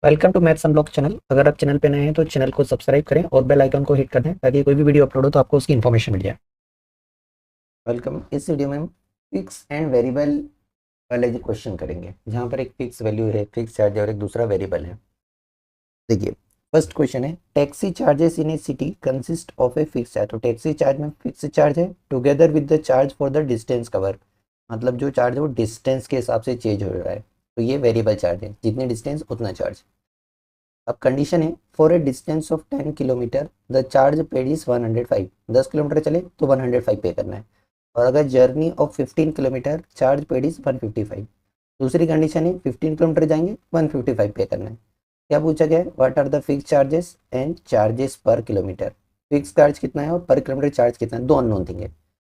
Welcome to maths unblock channel. अगर आप channel पे नए हैं तो चैनल को सब्सक्राइब करें और बेल आइकन को हिट कर दें ताकि कोई भी वीडियो अपलोड हो तो आपको उसकी इन्फॉर्मेशन मिल जाए। वेलकम। इस वीडियो में हम फिक्स एंड वेरिएबल वाले जो क्वेश्चन करेंगे, जहाँ पर एक फिक्स वैल्यू है, फिक्स चार्ज है और एक दूसरा वेरिएबल है। देखिए, फर्स्ट क्वेश्चन है taxi charges in A city consist of a fix charge. तो टैक्सी चार्ज में फिक्स चार्ज है together with the charge for the distance cover. मतलब जो चार्ज है वो डिस्टेंस के हिसाब से चेंज हो रहा है, तो ये वेरिएबल चार्ज है, जितनी डिस्टेंस उतना चार्ज। अब कंडीशन है for a distance of 10 kilometre the charge paid is 105। 10 kilometre चले तो 105 पे करना है। और अगर journey of 15 kilometre charge paid is 155। दूसरी कंडीशन है 15 किलोमीटर जाएंगे 155 पे करना है। क्या पूछा गया है? What are the fix charges and charges per kilometre. Fix charge कितना है और पर किलोमीटर चार्ज कितना है, दो अननोन थिंग है।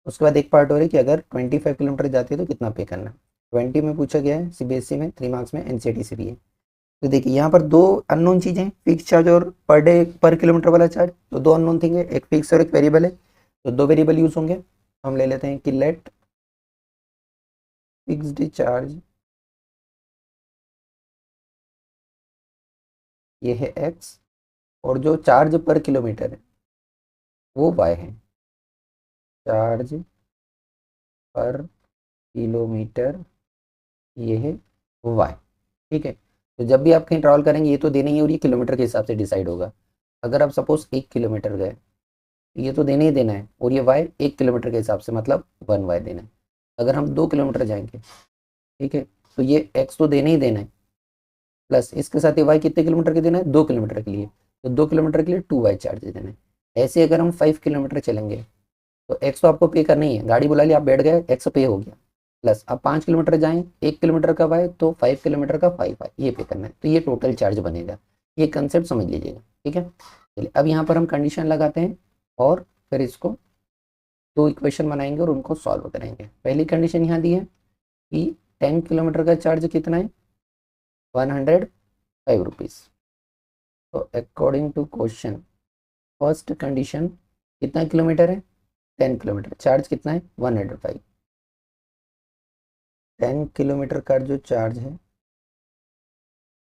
उसके बाद एक पार्ट हो रही है कि अगर 25 किलोमीटर जाती है तो कितना पे करना है। 20 में पूछा गया है, सीबीएसई में 3 मार्क्स में, एनसीईआरटी से भी है। तो देखिए यहाँ पर दो अननोन चीजें, फिक्स चार्ज और पर डे पर किलोमीटर वाला चार्ज। तो दो अननोन थिंग है, एक फिक्स और एक वेरिएबल है, तो दो वेरिएबल यूज होंगे। हम ले लेते हैं कि लेट फिक्स्ड चार्ज, ये है एक्स, और जो चार्ज पर किलोमीटर है वो वाई है। चार्ज पर किलोमीटर, ये है वाई। ठीक है। तो जब भी आप कहीं ट्रैवल करेंगे ये तो देना ही है, और ये किलोमीटर के हिसाब से डिसाइड होगा। अगर आप सपोज 1 किलोमीटर गए, ये तो देना ही देना है, और ये वाई 1 किलोमीटर के हिसाब से मतलब 1 वाई देना है। अगर हम 2 किलोमीटर जाएंगे, ठीक है, तो ये एक्स तो देना ही देना है, प्लस इसके साथ ये वाई कितने किलोमीटर के देना है, 2 किलोमीटर के लिए। तो 2 किलोमीटर के लिए 2 वाई चार्ज देना है। ऐसे अगर हम 5 किलोमीटर चलेंगे तो एक्स तो आपको पे करना ही है, गाड़ी बुला ली, आप बैठ गए, एक्स पे हो गया। प्लस अब 5 किलोमीटर जाएं, 1 किलोमीटर का वाई तो 5 किलोमीटर का 5 वाई ये पे करना है, तो ये टोटल चार्ज बनेगा। ये कंसेप्ट समझ लीजिएगा, ठीक है। चलिए अब यहाँ पर हम कंडीशन लगाते हैं और फिर इसको दो इक्वेशन बनाएंगे और उनको सॉल्व करेंगे। पहली कंडीशन यहाँ दी है कि 10 किलोमीटर का चार्ज कितना है, 105 रुपीज़। तो according to question, first condition कितना किलोमीटर है, 10 किलोमीटर, चार्ज कितना है 105। 10 किलोमीटर का जो चार्ज है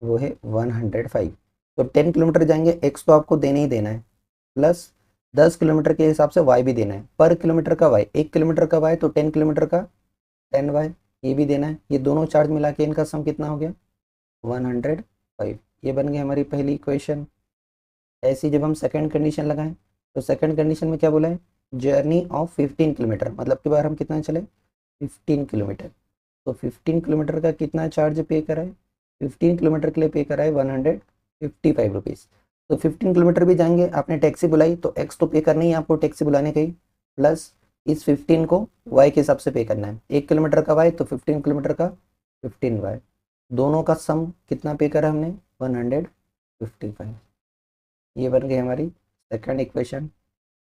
वो है 105। तो 10 किलोमीटर जाएंगे, एक्स तो आपको देना ही देना है, प्लस 10 किलोमीटर के हिसाब से वाई भी देना है। पर किलोमीटर का वाई, 1 किलोमीटर का वाई तो 10 किलोमीटर का 10 वाई ये भी देना है। ये दोनों चार्ज मिला के इनका सम कितना हो गया, 105। ये बन गई हमारी पहली इक्वेशन। ऐसी जब हम सेकंड कंडीशन लगाएं, तो सेकंड कंडीशन में क्या बोला है, जर्नी ऑफ 15 किलोमीटर, मतलब कि बार हम कितना चले, 15 किलोमीटर। तो 15 किलोमीटर का कितना चार्ज पे करा है, 15 किलोमीटर के लिए पे करा है 155 रुपीज़। तो 15 किलोमीटर भी जाएंगे, आपने टैक्सी बुलाई तो एक्स तो पे करना ही है आपको टैक्सी बुलाने का ही, प्लस इस 15 को वाई के हिसाब से पे करना है। 1 किलोमीटर का वाई तो 15 किलोमीटर का 15 वाई, दोनों का सम कितना पे करा हमने, 155। ये बन गई हमारी सेकंड इक्वेशन।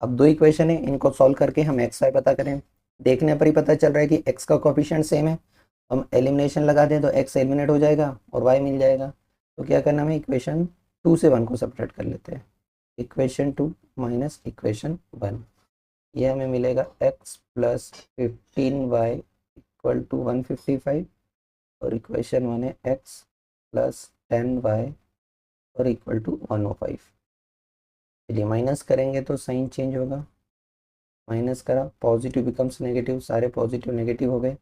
अब दो इक्वेशन है, इनको सॉल्व करके हम एक्स वाई पता करें। देखने पर ही पता चल रहा है कि एक्स का कोफिशिएंट सेम है, हम एलिमिनेशन लगा दें तो एक्स एलिमिनेट हो जाएगा और वाई मिल जाएगा। तो क्या करना है, इक्वेशन 2 से 1 को सेपरेट कर लेते हैं। इक्वेशन 2 माइनस इक्वेशन 1, ये हमें मिलेगा x plus 15 y equal to 155, और इक्वेशन 1 है एक्स प्लस 10 वाई और इक्वल टू 105। चलिए माइनस करेंगे तो साइन चेंज होगा, माइनस करा पॉजिटिव बिकम्स नेगेटिव, सारे पॉजिटिव नेगेटिव हो गए,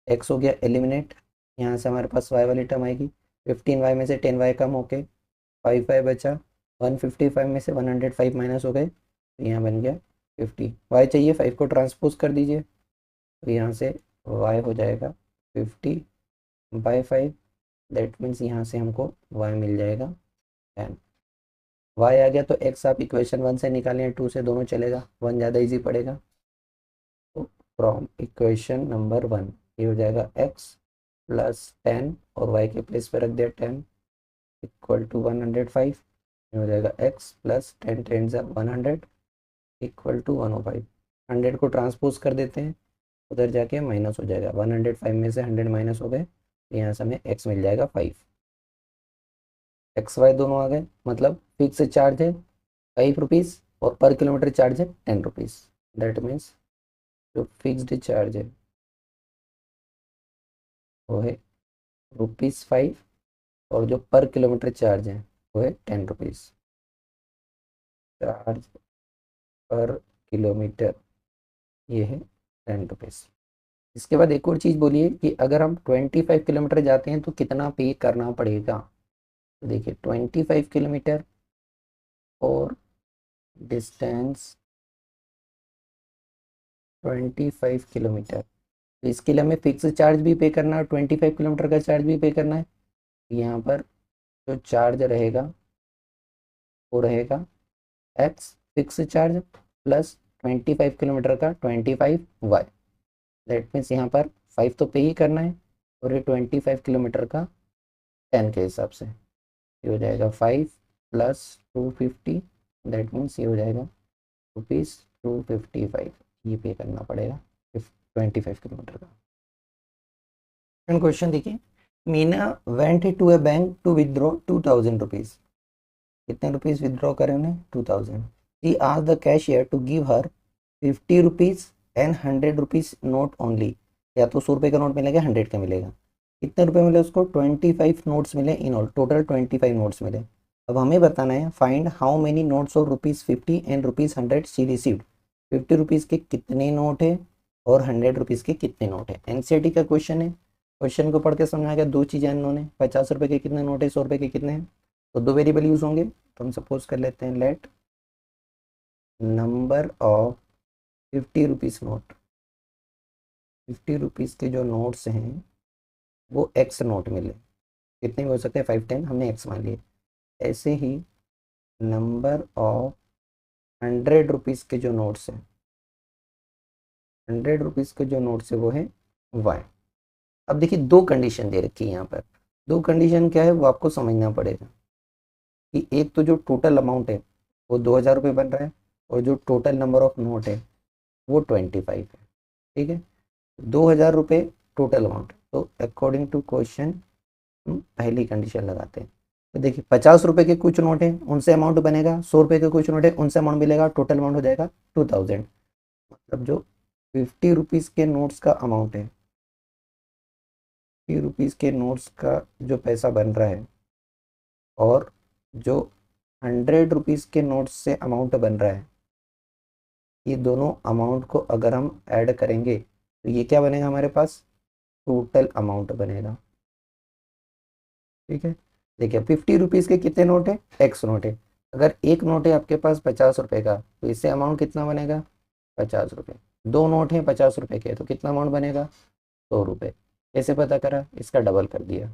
एक्स हो गया एलिमिनेट। यहाँ से हमारे पास वाई वाली टर्म आएगी, 15 वाई में से 10 वाई कम होके 5 वाई बचा, 155 में से 105 माइनस हो गए, तो यहाँ बन गया 50। वाई चाहिए, 5 को ट्रांसपोज कर दीजिए, तो यहाँ से वाई हो जाएगा 50/5। दैट मीन्स यहाँ से हमको वाई मिल जाएगा 10। वाई आ गया तो एक्स आप इक्वेशन 1 से निकालें, 2 से दोनों चलेगा, 1 ज़्यादा इजी पड़ेगा। तो फ्रॉम इक्वेशन नंबर 1 ये हो जाएगा एक्स प्लस 10 और वाई के प्लेस पे रख दिया 10 इक्वल टू 105। ये हो जाएगा एक्स प्लस 10 10 100 इक्वल टू 105। 100 को ट्रांसपोज कर देते हैं, उधर जाके माइनस हो जाएगा, 105 में से 100 माइनस हो गए, तो यहाँ से हमें एक्स मिल जाएगा 5। एक्स वाई दोनों आ गए, मतलब फिक्स चार्ज है 5 रुपीज़ और पर किलोमीटर चार्ज है 10 रुपीज़। दैट मीन्स जो फिक्स्ड चार्ज है वो है ₹5 और जो पर किलोमीटर चार्ज है वो है 10 रुपीज़। चार्ज पर किलोमीटर ये है 10 रुपीज़। इसके बाद एक और चीज़ बोलिए कि अगर हम 25 किलोमीटर जाते हैं तो कितना पे करना पड़ेगा। तो देखिए 25 किलोमीटर और डिस्टेंस 25 किलोमीटर, तो इसके लिए हमें फिक्स चार्ज भी पे करना है और 25 किलोमीटर का चार्ज भी पे करना है। यहाँ पर जो चार्ज रहेगा वो रहेगा x fix charge plus 25 kilometre का 25 वाई। दैट मीन्स यहाँ पर 5 तो पे ही करना है और ये 25 किलोमीटर का 10 के हिसाब से ये हो जाएगा 5 प्लस 250। दैट मीन्स ये हो जाएगा ₹255 ये पे करना पड़ेगा 25 किलोमीटर का। सेकंड क्वेश्चन देखिए, Meena went to a bank to withdraw 2000 rupees. कितने रुपीज़ विदड्रॉ करें उन्हें? 2000। She asked the cashier to give her 50 rupees and 100 rupees note only. या तो 100 रुपये का नोट मिलेगा, 100 का मिलेगा। कितने रुपए मिले उसको? 25 नोट्स मिले इन ऑल, टोटल 25 नोट्स मिले। अब हमें बताना है find how many notes of ₹50 and ₹100 she received. 50 rupees के कितने नोट है और 100 रुपीज़ के कितने नोट है। एनसीईआरटी का क्वेश्चन है। क्वेश्चन को पढ़ के समझ आ गया। दो चीज़ें इन्होंने 50 रुपये के कितने नोट है, 100 रुपये के कितने हैं, तो दो वेरिएबल यूज़ होंगे। तो हम सपोज कर लेते हैं let number of 50 rupees note, 50 rupees के जो नोट्स हैं वो एक्स नोट मिले। कितने भी हो सकते हैं, 5 10, हमने एक्स मान लिए। ऐसे ही नंबर ऑफ 100 रुपीज़ के जो नोट्स हैं, 100 रुपीज़ के जो नोट्स है वो है वाई। अब देखिए दो कंडीशन दे रखी है यहाँ पर। दो कंडीशन क्या है वो आपको समझना पड़ेगा कि एक तो जो टोटल अमाउंट है वो 2000 रुपये बन रहा है और जो टोटल नंबर ऑफ नोट है वो 25 है। ठीक है, 2000 रुपये टोटल अमाउंट। तो अकॉर्डिंग टू क्वेश्चन हम पहली कंडीशन लगाते हैं। तो देखिए 50 रुपये के कुछ नोट हैं उनसे अमाउंट बनेगा, 100 रुपये के कुछ नोट है उनसे अमाउंट मिलेगा, टोटल अमाउंट हो जाएगा 2000। मतलब जो 50 रुपीज़ के नोट्स का अमाउंट है, 50 रुपीज़ के नोट्स का जो पैसा बन रहा है और जो 100 रुपीज़ के नोट्स से अमाउंट बन रहा है, ये दोनों अमाउंट को अगर हम ऐड करेंगे तो ये क्या बनेगा हमारे पास? टोटल अमाउंट बनेगा। ठीक है, देखिए 50 रुपीज़ के कितने नोट है? एक्स नोट है। अगर एक नोट है आपके पास 50 रुपये का तो इससे अमाउंट कितना बनेगा? 50 रुपये। दो नोट हैं 50 रुपये के तो कितना अमाउंट बनेगा? 100 रुपये। कैसे पता करा? इसका डबल कर दिया।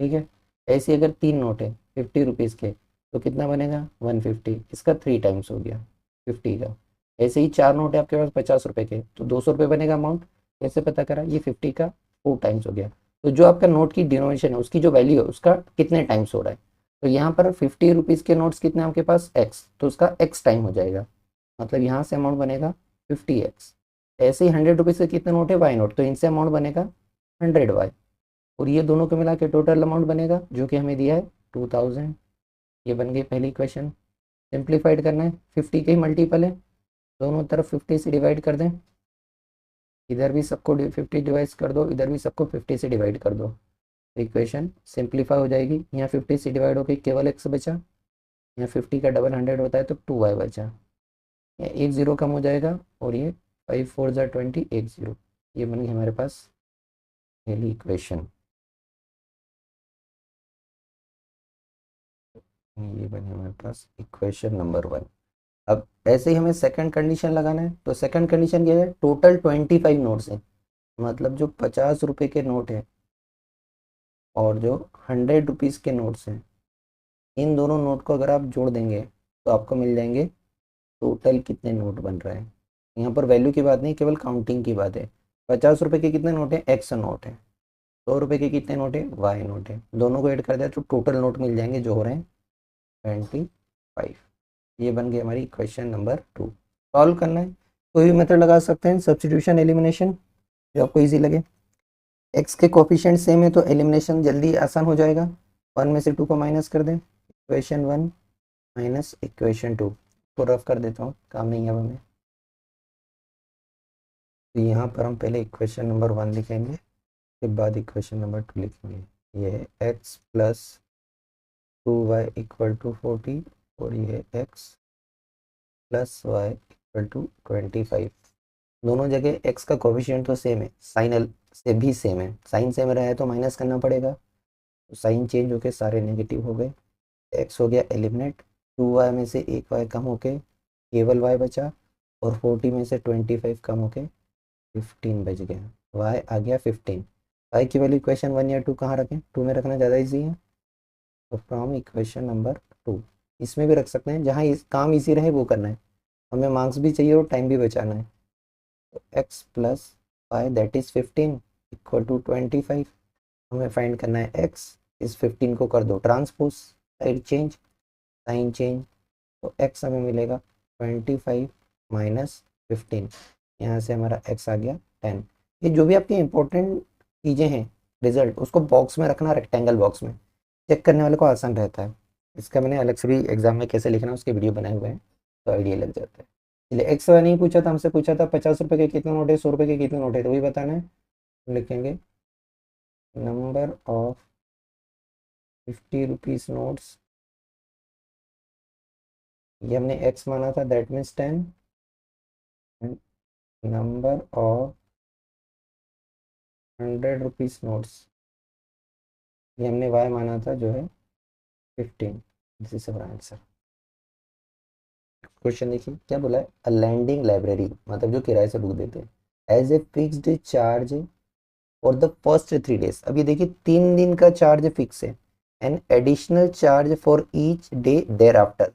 ठीक है, ऐसे अगर तीन नोट है 50 रुपीज़ के तो कितना बनेगा? 150। इसका 3 टाइम्स हो गया 50 का। ऐसे ही चार नोट है आपके पास 50 रुपये के तो 200 रुपये बनेगा अमाउंट। कैसे पता करा? ये 50 का 4 टाइम्स हो गया। तो जो आपका नोट की डिनोमिनेशन है उसकी जो वैल्यू है उसका कितने टाइम्स हो रहा है। तो यहाँ पर 50 रुपीज़ के नोट्स कितने आपके पास? एक्स, तो उसका एक्स टाइम हो जाएगा। मतलब यहाँ से अमाउंट बनेगा 50x। ऐसे ही 100 रुपीज़ के कितने नोट है? वाई नोट, तो इनसे अमाउंट बनेगा 100y। और ये दोनों को मिला के टोटल अमाउंट बनेगा जो कि हमें दिया है 2000। ये बन गई पहली इक्वेशन। सिंप्लीफाइड करना है, 50 के ही मल्टीपल है, दोनों तरफ 50 से डिवाइड कर दें। इधर भी सबको 50 डिवाइड कर दो, इधर भी सबको 50 से डिवाइड कर दो। इक्वेशन सिंप्लीफाई हो जाएगी। यहाँ 50 से डिवाइड होकर केवल एक्स बचा, यहाँ 50 का डबल 100 होता है तो 2y बचा। एक ज़ीरो कम हो जाएगा और ये 5 4 ज़ा 20, एक ज़ीरो। ये बन गई हमारे पास पहली इक्वेशन। ये बनी हमारे पास इक्वेशन नंबर 1। अब ऐसे ही हमें सेकंड कंडीशन लगाना है। तो सेकंड कंडीशन क्या है? टोटल 25 नोट्स हैं, मतलब जो 50 रुपये के नोट हैं और जो 100 रुपीज़ के नोट्स हैं, इन दोनों नोट को अगर आप जोड़ देंगे तो आपको मिल जाएंगे टोटल कितने नोट बन रहे हैं। यहाँ पर वैल्यू की बात नहीं, केवल काउंटिंग की बात है। 50 रुपये के कितने नोट हैं? एक्स नोट है। 100 रुपये के कितने नोट है? वाई नोट है। दोनों को ऐड कर दिया तो टोटल नोट मिल जाएंगे जो हो रहे हैं 25। ये बन गई हमारी क्वेश्चन नंबर 2। सॉल्व करना है, कोई भी मेथड लगा सकते हैं, सब्स्टिट्यूशन, एलिमिनेशन, जो आपको इजी लगे। एक्स के कोफिशिएंट सेम है तो एलिमिनेशन जल्दी आसान हो जाएगा। 1 में से 2 को माइनस कर दें, इक्वेशन 1 माइनस इक्वेशन 2 को रफ कर देता हूँ, काम नहीं है अब हमें। तो यहाँ पर हम पहले इक्वेशन नंबर 1 लिखेंगे, उसके बाद इक्वेशन नंबर 2 लिखेंगे। ये है x plus 2y equal to 40 और ये x plus y equal to 25। दोनों जगह x का कोफिशिएंट तो सेम है, साइन से भी सेम है, साइन सेम रहा है तो माइनस करना पड़ेगा, तो साइन चेंज होके सारे नेगेटिव हो गए, x हो गया एलिमिनेट, 2y में से एक y कम होके केवल y बचा और 40 में से 25 कम होके 15 बच गया, y आ गया 15। y की वैल्यू इक्वेशन 1 या 2 कहाँ रखें, 2 में रखना ज़्यादा इजी है, तो फ्रॉम इक्वेशन नंबर 2 इसमें भी रख सकते हैं, जहाँ इस काम इजी रहे वो करना है, हमें मार्क्स भी चाहिए और टाइम भी बचाना है। तो x plus y that is 15 equal to 25, हमें फाइंड करना है x, इस 15 को कर दो transpose, side change, sign change, तो x हमें मिलेगा 25 माइनस 15, यहाँ से हमारा x आ गया 10। ये जो भी आपकी इंपॉर्टेंट चीज़ें हैं रिजल्ट उसको बॉक्स में रखना, रेक्टेंगल बॉक्स में, चेक करने वाले को आसान रहता है। इसका मैंने अलग से भी एग्जाम में कैसे लिखना है उसके वीडियो बनाए हुए हैं, तो आइडिया लग जाता है। चलिए एक्स वाई नहीं पूछा था, हमसे पूछा था 50 रुपये के कितने नोट है, 100 रुपये के कितने नोट है, तो वही बताना है। लिखेंगे नंबर ऑफ 50 रुपीज़ नोट्स, ये हमने एक्स माना था that means 10, number of 100 rupees notes, ये हमने वाई माना था जो है 15। This is our answer. Question देखिए क्या बोला है, अ लैंडिंग लाइब्रेरी मतलब जो किराए से बुक देते हैं as a fixed charge for the first 3 days. अब ये देखिए 3 दिन का चार्ज फिक्स है, and additional charge for each day thereafter,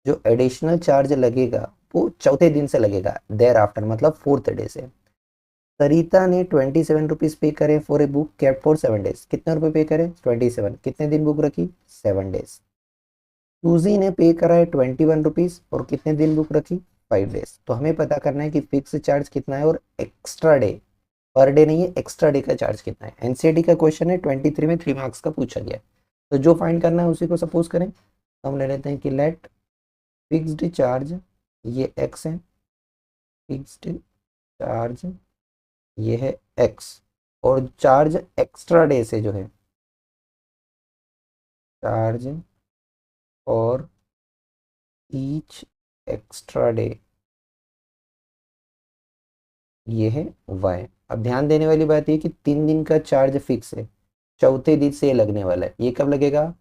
जो एडिशनल चार्ज लगेगा वो चौथे दिन से लगेगा, देयर आफ्टर मतलब 4th डे से। सरिता ने 27 रुपीज़ पे करे for a book cap for 7 days, कितने रुपए पे करे 27, कितने दिन बुक रखी 7 डेज। सूजी ने पे करा है 21 रुपीज़ और कितने दिन बुक रखी 5 डेज। तो हमें पता करना है कि फिक्स चार्ज कितना है और एक्स्ट्रा डे, पर डे नहीं है, एक्स्ट्रा डे का चार्ज कितना है। एनसीईआरटी का क्वेश्चन है, 23 में 3 मार्क्स का पूछा गया है, तो जो फाइंड करना है उसी को सपोज करें, तो हम ले लेते हैं कि लेट फिक्स्ड चार्ज, ये एक्स है, फिक्स्ड चार्ज ये है एक्स, और चार्ज एक्स्ट्रा डे से जो है, चार्ज और ईच एक्स्ट्रा डे ये है वाई। अब ध्यान देने वाली बात ये कि 3 दिन का चार्ज फिक्स है, चौथे दिन से लगने वाला है, ये कब लगेगा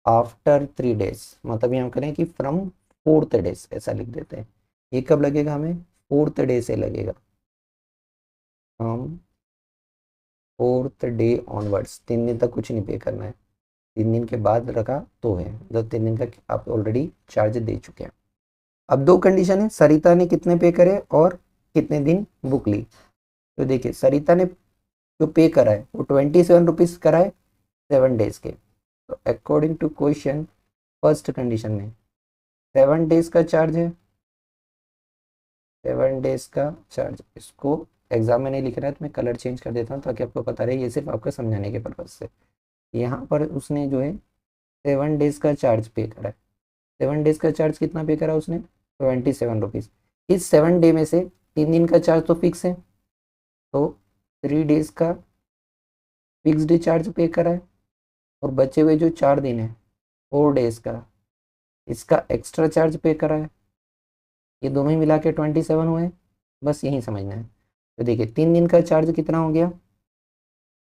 आफ्टर 3 डेज, मतलब यहाँ करें कि फ्रॉम 4th डेज ऐसा लिख देते हैं, ये कब लगेगा हमें 4th डे से लगेगा, फ्रॉम 4th डे ऑनवर्ड्स। 3 दिन तक कुछ नहीं पे करना है, 3 दिन के बाद रखा तो है, जब 3 दिन का आप ऑलरेडी चार्ज दे चुके हैं। अब 2 कंडीशन है, सरिता ने कितने पे करे और कितने दिन बुक ली। तो देखिए सरिता ने जो पे करा है वो 27 रुपीज़ करा है 7 डेज के, तो according to question first condition में 7 डेज का चार्ज है, 7 डेज का चार्ज, इसको एग्जाम में नहीं लिख रहा है तो मैं कलर चेंज कर देता हूँ ताकि आपको पता रहे, ये सिर्फ आपको समझाने के पर्पज से। यहाँ पर उसने जो है 7 डेज का चार्ज पे करा है, 7 डेज का चार्ज कितना पे करा उसने 27 रुपीज़। इस 7 डे में से 3 दिन का चार्ज तो फिक्स है, तो 3 डेज का फिक्स्ड चार्ज पे करा है, और बचे हुए जो 4 दिन है 4 डेज का, इसका एक्स्ट्रा चार्ज पे करा है, ये दोनों ही मिला के 27 हुए, बस यही समझना है। तो देखिए 3 दिन का चार्ज कितना हो गया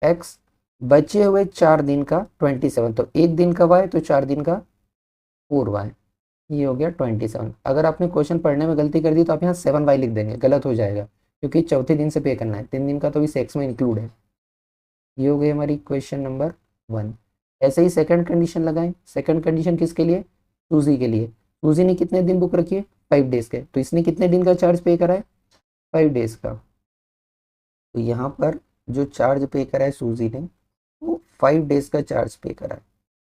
एक्स, बचे हुए 4 दिन का 27, तो 1 दिन का वाई तो 4 दिन का 4 वाई, ये हो गया 27। अगर आपने क्वेश्चन पढ़ने में गलती कर दी तो आप यहाँ 7 वाई लिख देंगे, गलत हो जाएगा क्योंकि चौथे दिन से पे करना है, 3 दिन का तो इस एक्स में इंक्लूड है। ये हो गई हमारी क्वेश्चन नंबर 1। ऐसे ही सेकंड कंडीशन लगाएं, सेकंड कंडीशन किसके लिए, सूजी के लिए। सूजी ने कितने दिन बुक रखी है 5 डेज के, तो इसने कितने दिन का चार्ज पे करा है 5 डेज का, तो यहाँ पर जो चार्ज पे करा है सूजी ने वो 5 डेज का चार्ज पे करा है।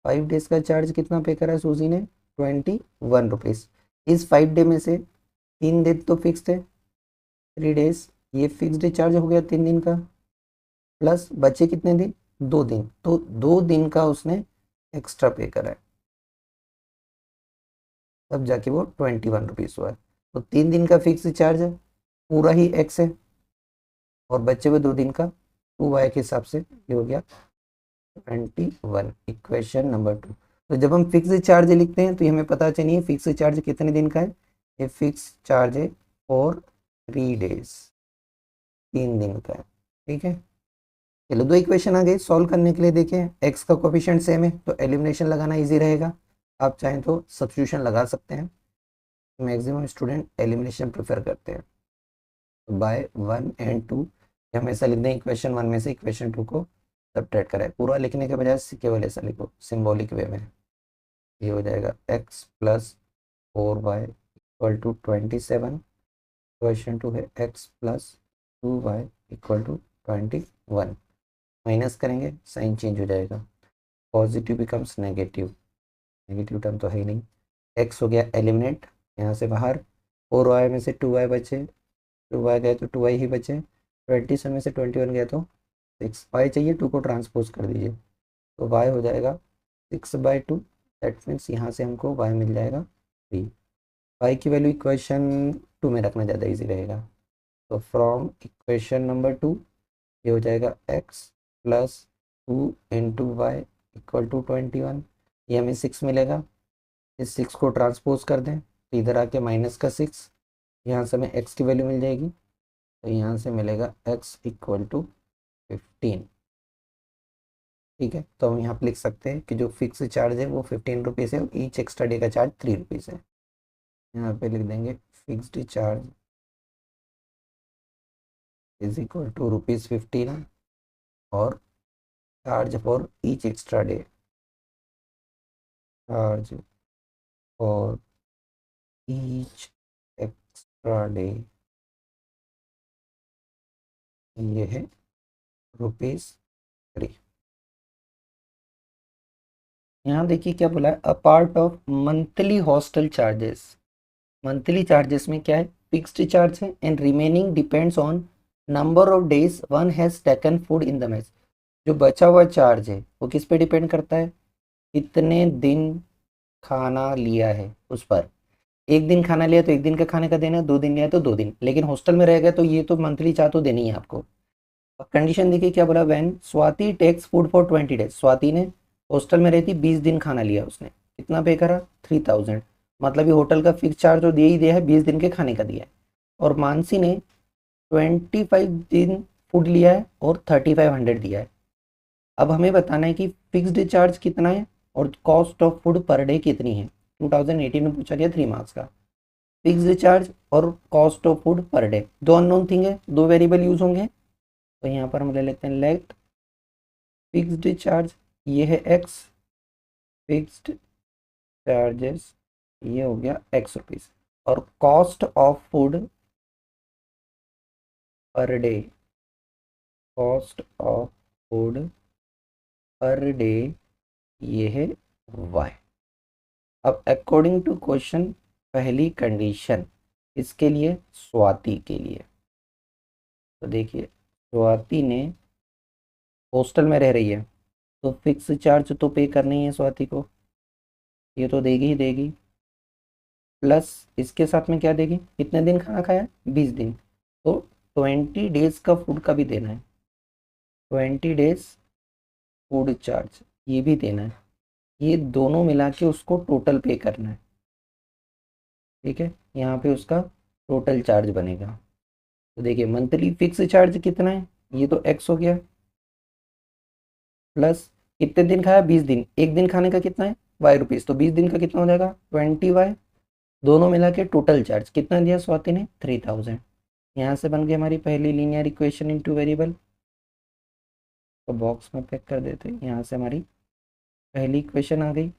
5 डेज का चार्ज कितना पे करा है सूजी ने 21 रुपीज़। इस 5 डे में से 3 दिन तो फिक्स थे 3 डेज, ये फिक्स्ड चार्ज हो गया 3 दिन का, प्लस बचे कितने दिन 2 दिन, तो 2 दिन का उसने एक्स्ट्रा पे करा है, तब जाके वो 21 रुपीज़ हुआ है। तो 3 दिन का फिक्स चार्ज है, पूरा ही एक्स है, और बचे हुए 2 दिन का 2 वाई के हिसाब से ये हो गया 21 इक्वेशन नंबर 2। तो जब हम फिक्स चार्ज लिखते हैं तो ये हमें पता चाहिए फिक्स चार्ज कितने दिन का है। ये फिक्स चार्ज है फॉर 3 डेज, 3 दिन का है। ठीक है, चलो दो इक्वेशन आ गई सॉल्व करने के लिए। देखिए एक्स का कोफिशिएंट सेम है तो एलिमिनेशन लगाना इजी रहेगा। आप चाहें तो सब्स्टिट्यूशन लगा सकते हैं, मैक्सिमम स्टूडेंट एलिमिनेशन प्रेफर करते हैं। तो बाय 1 एंड 2 हमेशा लिख दें इक्वेशन 1 में से इक्वेशन 2 को सब्ट्रैक्ट करें। पूरा लिखने के बजाय केवल ऐसा लिखो सिंबॉलिक वे में। ये हो जाएगा x plus 4y equal to 27। Question 2 है x plus 2y equal to 21। Minus करेंगे साइन चेंज हो जाएगा, positive becomes negative, negative term तो है ही नहीं। x हो गया एलिमिनेट यहाँ से बाहर, 4y में से 2y बचे, 2y गए तो 2y ही बचे, 27 में से 21 गया तो 6y चाहिए, 2 को ट्रांसपोज कर दीजिए तो y हो जाएगा 6/2। दैट मीन्स यहाँ से हमको y मिल जाएगा 3। y की वैल्यू इक्वेशन 2 में रखना ज़्यादा इजी रहेगा। तो फ्रॉम इक्वेशन नंबर 2 ये हो जाएगा x plus 2 into y equal to 21। ये हमें 6 मिलेगा, इस 6 को ट्रांसपोज कर दें तो इधर आके माइनस का 6, यहाँ से हमें x की वैल्यू मिल जाएगी तो यहाँ से मिलेगा x इक्वल टू 15। ठीक है, तो हम यहाँ पे लिख सकते हैं कि जो फिक्स चार्ज है वो 15 रुपीज़ है, ईच एक्स्ट्रा डे का चार्ज 3 रुपीज़ है। यहाँ पे लिख देंगे fixed charge is equal to ₹15 और charge for each extra day, charge for each extra day ये है ₹3। यहाँ देखिए क्या बोला है, a part of monthly hostel charges. Monthly charges में क्या है, फिक्स्ड चार्ज है and remaining depends on number of days one has taken food in the mess. जो बचा हुआ चार्ज है वो किस पे डिपेंड करता है, कितने दिन खाना लिया है उस पर। एक दिन खाना लिया तो एक दिन का खाने का देना है, 2 दिन लिया तो 2 दिन, लेकिन हॉस्टल में रहेगा तो ये तो मंथली चार्ज तो देनी है आपको। कंडीशन देखिए क्या बोला, when Swati takes food for 20 days. Swati ने हॉस्टल में रहती 20 दिन खाना लिया, उसने कितना पे करा 3000। मतलब ये होटल का फिक्स चार्ज तो दिया ही दिया है, 20 दिन के खाने का दिया है। और मानसी ने 25 दिन फूड लिया है और 3500 दिया है। अब हमें बताना है कि फिक्स्ड चार्ज कितना है और cost of food per day कितनी है। 2018 में पूछा गया 3 मार्क्स का। फिक्स्ड चार्ज और cost of food per day दो अननोन थिंग है, दो वेरिएबल यूज होंगे। तो यहाँ पर हम ले लेते हैं लेट फिक्स्ड चार्ज, ये है x, फिक्स्ड चार्जेस ये हो गया x रुपीज़, और cost of food per day, cost of food per day ये है y। अब अकॉर्डिंग टू क्वेश्चन पहली कंडीशन इसके लिए स्वाति के लिए, तो देखिए स्वाति ने हॉस्टल में रह रही है तो फिक्स चार्ज तो पे करना ही है स्वाति को, ये तो देगी ही देगी, प्लस इसके साथ में क्या देगी, कितने दिन खाना खाया 20 दिन, तो 20 डेज का फूड का भी देना है, 20 डेज फूड चार्ज ये भी देना है। ये दोनों मिला के उसको टोटल पे करना है। ठीक है, यहाँ पे उसका टोटल चार्ज बनेगा। तो देखिए मंथली फिक्स चार्ज कितना है, ये तो x हो गया, प्लस कितने दिन खाया 20 दिन, एक दिन खाने का कितना है y रुपीज़, तो 20 दिन का कितना हो जाएगा 20y। दोनों मिला के टोटल चार्ज कितना दिया स्वाति ने 3000। यहाँ से बन गई हमारी पहली linear equation in two variable. तो बॉक्स में पैक कर देते हैं, यहाँ से हमारी पहली इक्वेशन आ गई।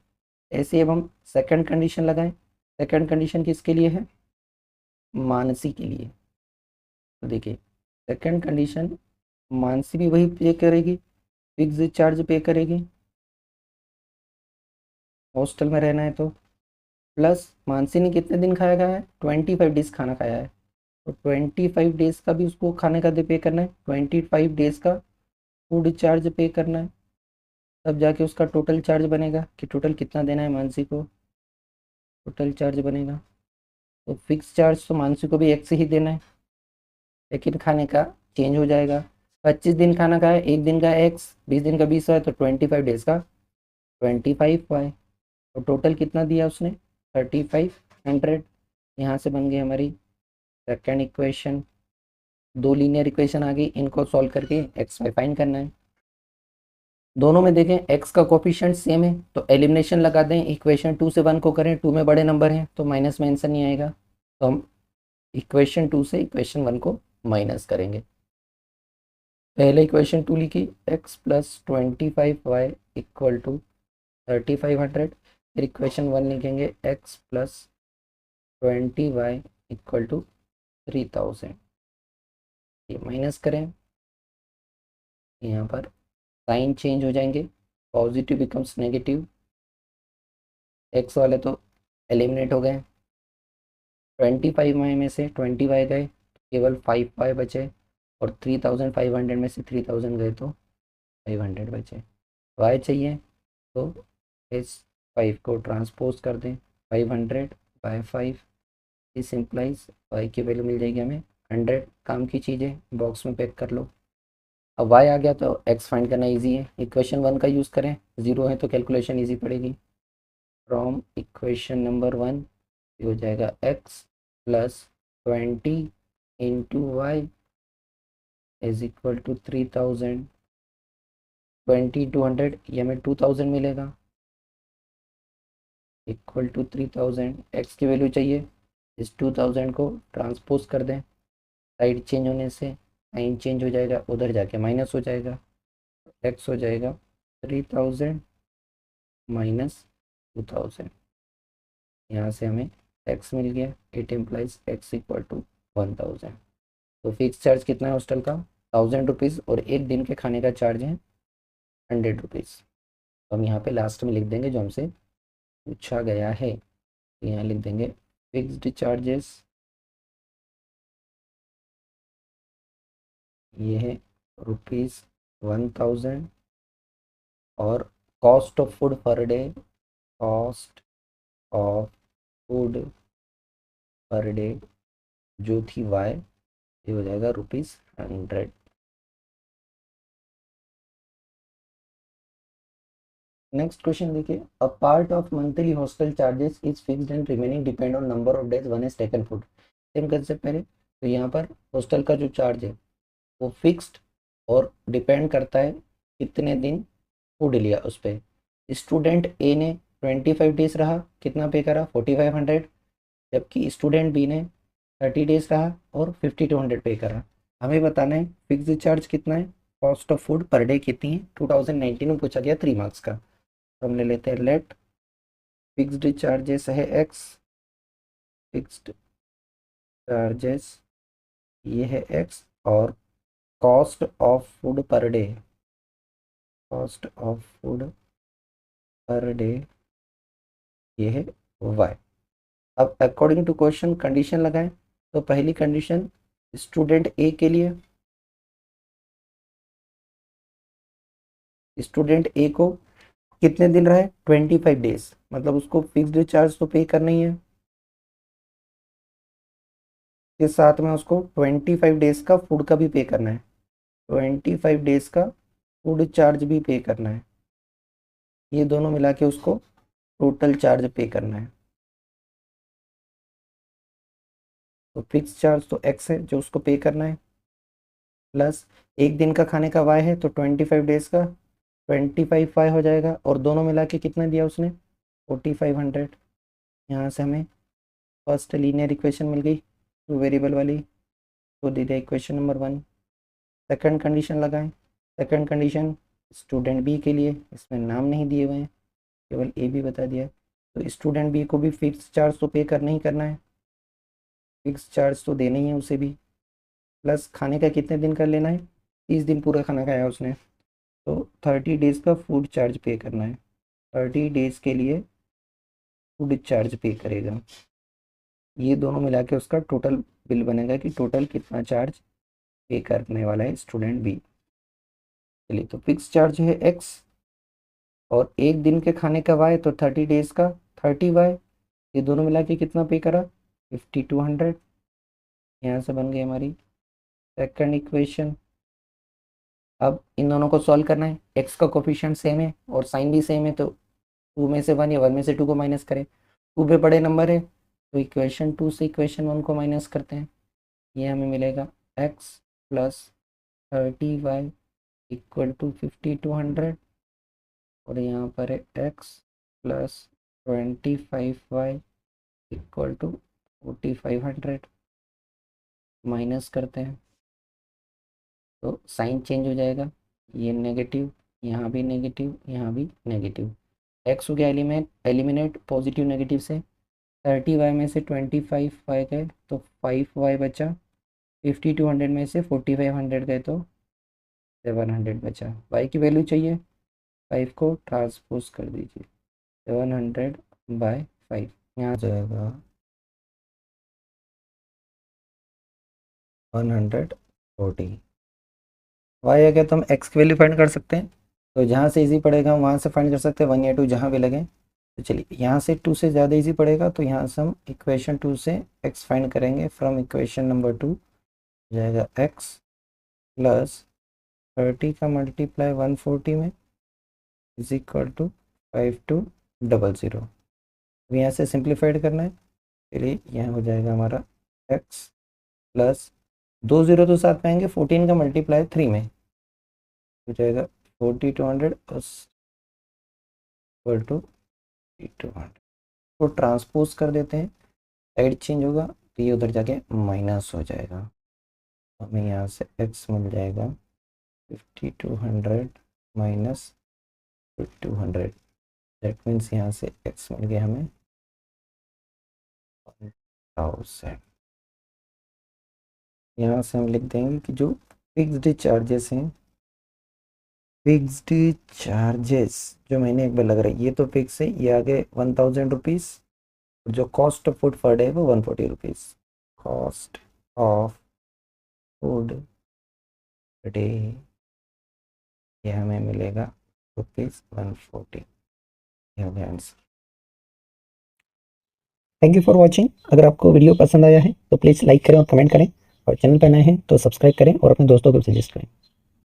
ऐसे अब हम सेकंड कंडीशन लगाएं। सेकंड कंडीशन किसके लिए है, मानसी के लिए। तो देखिए सेकंड कंडीशन मानसी भी वही पे करेगी, फिक्स चार्ज पे करेगी, हॉस्टल में रहना है तो। प्लस मानसी ने कितने दिन खाया गया है 25 डेज खाना खाया है, तो 25 डेज का भी उसको खाने का पे करना है, 25 डेज का फूड चार्ज पे करना है। तब जाके उसका टोटल चार्ज बनेगा कि टोटल कितना देना है मानसी को, टोटल चार्ज बनेगा। तो फिक्स चार्ज तो मानसी को भी एक से ही देना है, लेकिन खाने का चेंज हो जाएगा। 25 दिन खाना खाया, एक दिन का x, 20 दिन का 20 है, तो 25 डेज का 25y। तो टोटल कितना दिया उसने, 3500। यहाँ से बन गई हमारी सेकेंड इक्वेशन। दो लीनियर इक्वेशन आ गई, इनको सॉल्व करके एक्स वाई फाइंड करना है। दोनों में देखें एक्स का कोफिशिएंट सेम है, तो एलिमिनेशन लगा दें, इक्वेशन 2 से 1 को करें, 2 में बड़े नंबर हैं तो माइनस में आंसर नहीं आएगा, तो हम इक्वेशन 2 से इक्वेशन 1 को माइनस करेंगे। पहले इक्वेशन 2 लिखी, x plus 25y equal to 3500। फिर इक्वेशन 1 लिखेंगे, x plus 20y equal to 3000। ये माइनस करें, यहाँ पर साइन चेंज हो जाएंगे, पॉजिटिव बिकम्स नेगेटिव, एक्स वाले तो एलिमिनेट हो गए, 25y में से 20y गए, केवल 5y बचे, और 3500 में से 3000 गए तो 500 बचे। y चाहिए तो इस 5 को ट्रांसपोज कर दें, 500/5, इस इम्प्लाइज y की वैल्यू मिल जाएगी हमें 100। काम की चीज़ें बॉक्स में पैक कर लो। अब y आ गया तो x फाइंड करना इजी है, इक्वेशन 1 का यूज़ करें, 0 है तो कैलकुलेशन इजी पड़ेगी। फ्रॉम इक्वेशन नंबर 1 हो जाएगा x plus 20 into y is equal to 3000। 20 into 100, ये हमें 2000 मिलेगा, इक्वल टू 3000। एक्स की वैल्यू चाहिए, इस 2000 को ट्रांसपोज कर दें, साइड चेंज होने से साइन चेंज हो जाएगा, उधर जाके माइनस हो जाएगा, एक्स हो जाएगा 3000 माइनस 2000। यहाँ से हमें एक्स मिल गया, it implies x equal to 1000। So fix charge कितना है हॉस्टल का, 1000 रुपीज़, और एक दिन के खाने का चार्ज है 100 रुपीज़। तो हम यहाँ पे लास्ट में लिख देंगे जो हमसे पूछा गया है, तो यहाँ लिख देंगे फिक्स्ड चार्जेस, ये है ₹1000, और cost of food per day, cost of food per day जो थी वाई, ये हो जाएगा ₹100। नेक्स्ट क्वेश्चन देखिए, अ part of monthly hostel charges is fixed and remaining depend on number of days one is taken food. Same concept पहले, तो यहाँ पर हॉस्टल का जो चार्ज है वो फिक्स्ड और डिपेंड करता है कितने दिन फूड लिया उस पर। स्टूडेंट ए ने 25 डेज रहा, कितना पे करा, 4500, जबकि स्टूडेंट बी ने 30 डेज रहा और 5200 पे करा। हमें बताना है फिक्स्ड चार्ज कितना है, cost of food per day कितनी है, 2019 में पूछा गया 3 मार्क्स का। तो हम ले लेते हैं लेट फिक्स्ड चार्जेस है एक्स, फिक्स्ड चार्जेस ये है एक्स, और cost of food per day, cost of food per day ये है वाई। अब अकॉर्डिंग टू क्वेश्चन कंडीशन लगाएं, तो पहली कंडीशन स्टूडेंट ए के लिए, स्टूडेंट ए को कितने दिन रहे, 25 डेज, मतलब उसको फिक्स्ड चार्ज तो पे करना ही है, के साथ में उसको 25 डेज का फूड का भी पे करना है, 25 डेज का फूड चार्ज भी पे करना है, ये दोनों मिला के उसको टोटल चार्ज पे करना है। तो फिक्स चार्ज तो एक्स है जो उसको पे करना है, प्लस एक दिन का खाने का वाई है, तो 25 डेज का 25 वाई हो जाएगा, और दोनों मिला के कितना दिया उसने, 4500। यहाँ से हमें फर्स्ट लीनियर इक्वेशन मिल गई, टू वेरिएबल वाली, तो दे दिया इक्वेशन नंबर 1। सेकंड कंडीशन लगाएं, सेकंड कंडीशन स्टूडेंट बी के लिए, इसमें नाम नहीं दिए हुए हैं, केवल ए बी बता दिया है, तो स्टूडेंट बी को भी फिक्स चार्ज तो पे करना ही करना है, फिक्स चार्ज तो देना ही है उसे भी, प्लस खाने का कितने दिन का लेना है, 30 दिन पूरा खाना खाया उसने, तो 30 डेज का फूड चार्ज पे करना है, 30 डेज के लिए फूड चार्ज पे करेगा। ये दोनों मिला के उसका टोटल बिल बनेगा कि टोटल कितना चार्ज पे करने वाला है स्टूडेंट बी। चलिए, तो फिक्स चार्ज है एक्स, और एक दिन के खाने का वाई, तो 30 डेज का 30y, ये दोनों मिला के कितना पे करा, 5200। यहाँ से बन गई हमारी सेकंड इक्वेशन। अब इन दोनों को सॉल्व करना है, एक्स का कोफिशिएंट सेम है और साइन भी सेम है, तो 2 में से 1 या 1 में से 2 को माइनस करें। 2 पे बड़े नंबर है तो इक्वेशन 2 से इक्वेशन 1 को माइनस करते हैं, ये हमें मिलेगा x plus 30y equal to 5200 और यहाँ पर है x plus 25y equal to 4500। Minus करते हैं तो साइन चेंज हो जाएगा, ये नेगेटिव, यहाँ भी नेगेटिव, यहाँ भी नेगेटिव। एक्स हो गया एलिमिनेट पॉजिटिव नेगेटिव से। 30y में से 25y गए तो 5y बचा। 5200 में से 4500 गए तो 700 बचा। y की वैल्यू चाहिए, 5 को ट्रांसपोज कर दीजिए, 700/5 यहाँ जाएगा 140। y आ गया तो हम x की वैल्यू फाइंड कर सकते हैं, तो जहाँ से इजी पड़ेगा हम वहाँ से फाइंड कर सकते हैं, 1 या 2 जहाँ भी लगे। तो चलिए यहाँ से 2 से ज़्यादा इजी पड़ेगा तो यहाँ से हम इक्वेशन 2 से x फाइंड करेंगे। फ्रॉम इक्वेशन नंबर 2 जाएगा x प्लस 30 का मल्टीप्लाई 140 में इज इक्वल टू 5200। अब यहाँ से सिंप्लीफाइड करना है, चलिए यहाँ हो जाएगा हमारा x प्लस 2 0 तो साथ में आएंगे, 14 का मल्टीप्लाई 3 में हो जाएगा 4200 इक्वल टू 200 को ट्रांसपोज कर देते हैं, साइड चेंज होगा तो ये उधर जाके माइनस हो जाएगा। हमें यहाँ से x मिल जाएगा 5200 माइनस 200, दैट मीन्स यहाँ से x मिल गया हमें 1000। यहाँ से हम लिख देंगे कि जो फिक्स्ड चार्जेस हैं, फिक्स्ड चार्जेस जो महीने एक बार लग रहा है ये तो फिक्स है, ये आगे 1000 रुपीज़। जो cost of food per day है वो 140 rupees. Cost of food day ये हमें मिलेगा ₹140। ये हो गया answer. Thank you for watching. अगर आपको वीडियो पसंद आया है तो प्लीज़ लाइक करें और कमेंट करें, और चैनल पर नए हैं तो सब्सक्राइब करें और अपने दोस्तों को सजेस्ट करें।